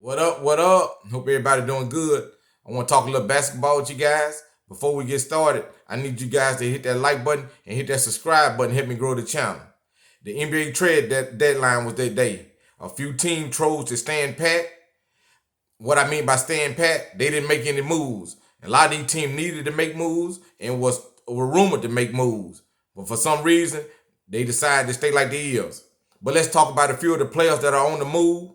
What up? What up? Hope everybody doing good. I want to talk a little basketball with you guys. Before we get started, I need you guys to hit that like button and hit that subscribe button. Help me grow the channel. The NBA trade deadline was that day. A few teams chose to stand pat. What I mean by staying pat, they didn't make any moves. A lot of these teams needed to make moves and were rumored to make moves. But for some reason, they decided to stay like they is. But let's talk about a few of the players that are on the move.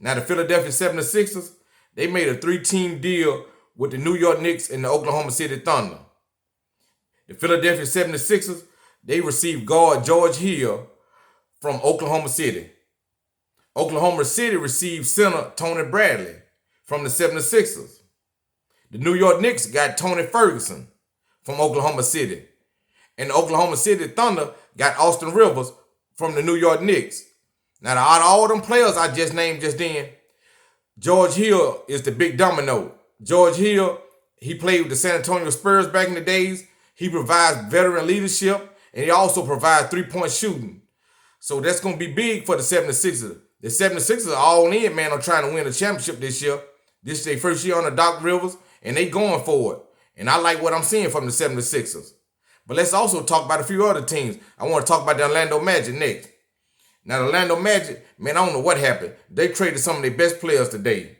Now, the Philadelphia 76ers, they made a 3-team deal with the New York Knicks and the Oklahoma City Thunder. The Philadelphia 76ers, they received guard George Hill from Oklahoma City. Oklahoma City received center Tony Bradley from the 76ers. The New York Knicks got Tony Ferguson from Oklahoma City. And the Oklahoma City Thunder got Austin Rivers from the New York Knicks. Now, out of all them players I just named just then, George Hill is the big domino. George Hill, he played with the San Antonio Spurs back in the days. He provides veteran leadership, and he also provides three-point shooting. So that's going to be big for the 76ers. The 76ers are all in, man, on trying to win a championship this year. This is their first year on the Doc Rivers, and they going for it. And I like what I'm seeing from the 76ers. But let's also talk about a few other teams. I want to talk about the Orlando Magic next. Now, the Orlando Magic, man, I don't know what happened. They traded some of their best players today.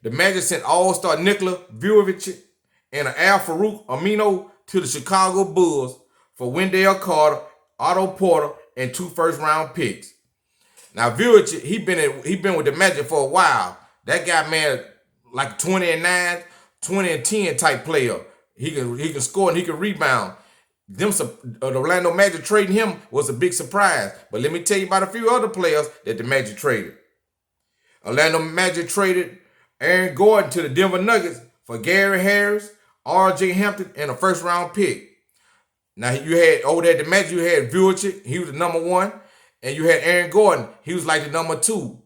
The Magic sent all-star Nikola Vucevic and Al Farouk Amino to the Chicago Bulls for Wendell Carter, Otto Porter, and 2 first-round picks. Now, Vucevic, he been with the Magic for a while. That guy, man, like 20-9, 20-10 type player. He can score and he can rebound. The Orlando Magic trading him was a big surprise. But let me tell you about a few other players that the Magic traded. Orlando Magic traded Aaron Gordon to the Denver Nuggets for Gary Harris, R.J. Hampton, and a first-round pick. Now, you had over there at the Magic, you had Vucevic, he was the number 1, and you had Aaron Gordon, he was like the number 2.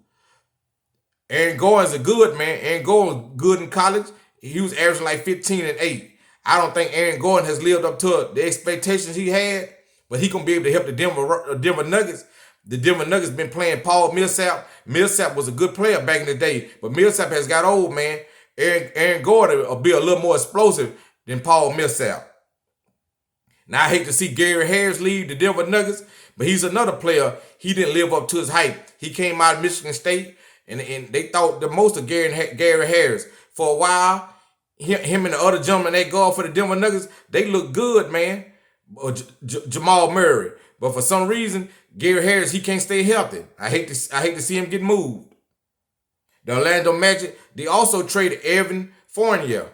Aaron Gordon's a good man. Aaron Gordon was good in college. He was averaging like 15 and 8. I don't think Aaron Gordon has lived up to the expectations he had, but he gonna be able to help the Denver Nuggets. The Denver Nuggets been playing Paul Millsap. Millsap was a good player back in the day, but Millsap has got old, man. Aaron Gordon will be a little more explosive than Paul Millsap. Now, I hate to see Gary Harris leave the Denver Nuggets, but he's another player. He didn't live up to his hype. He came out of Michigan State, and they thought the most of Gary Harris. For a while, him and the other gentleman they go for the Denver Nuggets, they look good, man. Jamal Murray. But for some reason, Gary Harris, he can't stay healthy. I hate to see him get moved. The Orlando Magic, they also traded Evan Fournier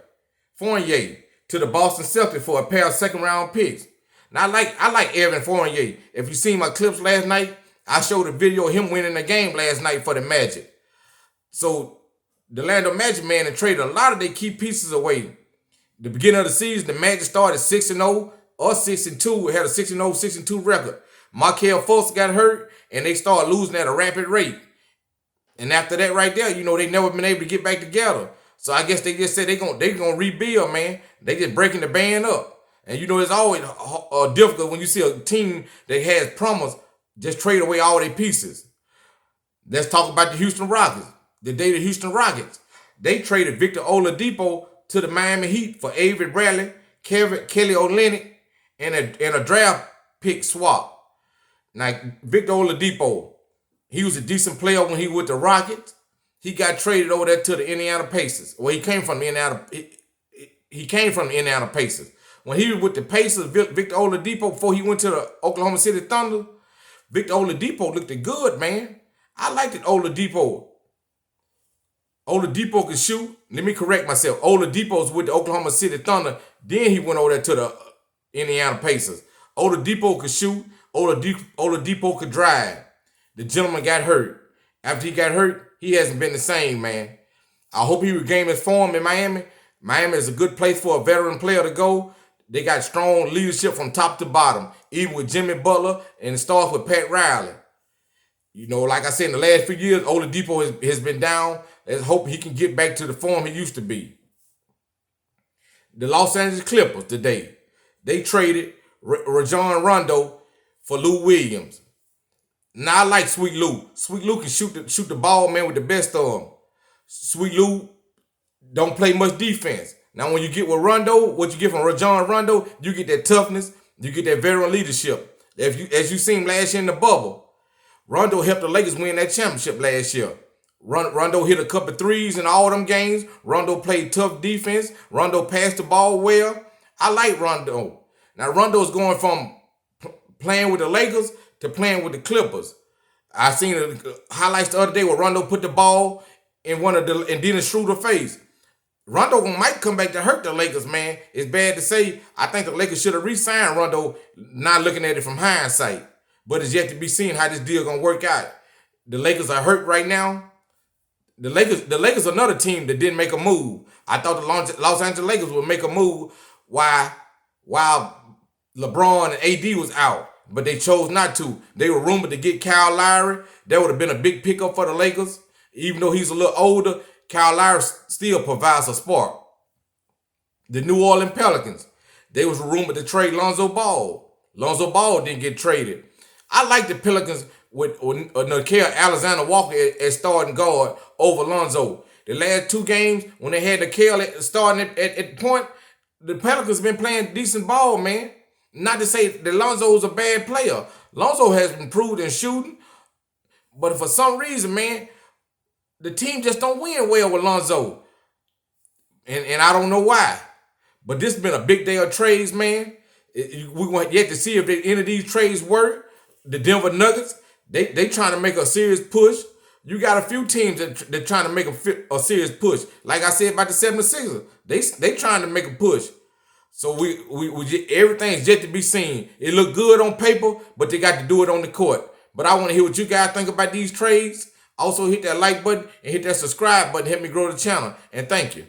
to the Boston Celtics for a pair of second-round picks. Now, I like Evan Fournier. If you seen my clips last night, I showed a video of him winning the game last night for the Magic. So, the Orlando Magic, man, and traded a lot of their key pieces away. The beginning of the season, the Magic started 6-0 or 6-2. Had a 6-0, 6-2 record. Markelle Fultz got hurt, and they started losing at a rapid rate. And after that right there, they never been able to get back together. So I guess they just said they gonna rebuild, man. They just breaking the band up. And it's always difficult when you see a team that has promise just trade away all their pieces. Let's talk about the Houston Rockets. The Houston Rockets, they traded Victor Oladipo to the Miami Heat for Avery Bradley, Kelly Olynyk, and a draft pick swap. Now, Victor Oladipo, he was a decent player when he was with the Rockets. He got traded over there to the Indiana Pacers. Well, he came from the Indiana Pacers. When he was with the Pacers, Victor Oladipo, before he went to the Oklahoma City Thunder, Victor Oladipo looked good, man. I liked it, Oladipo. Oladipo can shoot. Let me correct myself. Oladipo's with the Oklahoma City Thunder. Then he went over there to the Indiana Pacers. Oladipo could shoot. Oladipo could drive. The gentleman got hurt. After he got hurt, he hasn't been the same, man. I hope he regained his form in Miami. Miami is a good place for a veteran player to go. They got strong leadership from top to bottom, even with Jimmy Butler, and it starts with Pat Riley. Like I said, in the last few years, Oladipo has been down. Let's hope he can get back to the form he used to be. The Los Angeles Clippers today, they traded Rajon Rondo for Lou Williams. Now, I like Sweet Lou. Sweet Lou can shoot the ball, man, with the best of them. Sweet Lou don't play much defense. Now, when you get with Rondo, what you get from Rajon Rondo, you get that toughness, you get that veteran leadership. As you seen last year in the bubble, Rondo helped the Lakers win that championship last year. Rondo hit a couple threes in all them games. Rondo played tough defense. Rondo passed the ball well. I like Rondo. Now, Rondo's going from playing with the Lakers to playing with the Clippers. I seen highlights the other day where Rondo put the ball in and Dennis Schroeder's face. Rondo might come back to hurt the Lakers, man. It's bad to say. I think the Lakers should have re-signed Rondo, not looking at it from hindsight. But it's yet to be seen how this deal gonna work out. The Lakers are hurt right now. The Lakers are another team that didn't make a move. I thought the Los Angeles Lakers would make a move while LeBron and AD was out, but they chose not to. They were rumored to get Kyle Lowry. That would have been a big pickup for the Lakers. Even though he's a little older, Kyle Lowry still provides a spark. The New Orleans Pelicans, they was rumored to trade Lonzo Ball. Lonzo Ball didn't get traded. I like the Pelicans with Nickeil Alexander-Walker as starting guard over Lonzo. The last two games, when they had Nickeil starting at point, the Pelicans been playing decent ball, man. Not to say that Lonzo is a bad player. Lonzo has improved in shooting, but for some reason, man, the team just don't win well with Lonzo. And I don't know why. But this has been a big day of trades, man. We want yet to see if any of these trades work. The Denver Nuggets, they trying to make a serious push. You got a few teams that trying to make a serious push. Like I said about the 76ers, they trying to make a push. So everything's yet to be seen. It look good on paper, but they got to do it on the court. But I want to hear what you guys think about these trades. Also hit that like button and hit that subscribe button. Help me grow the channel. And thank you.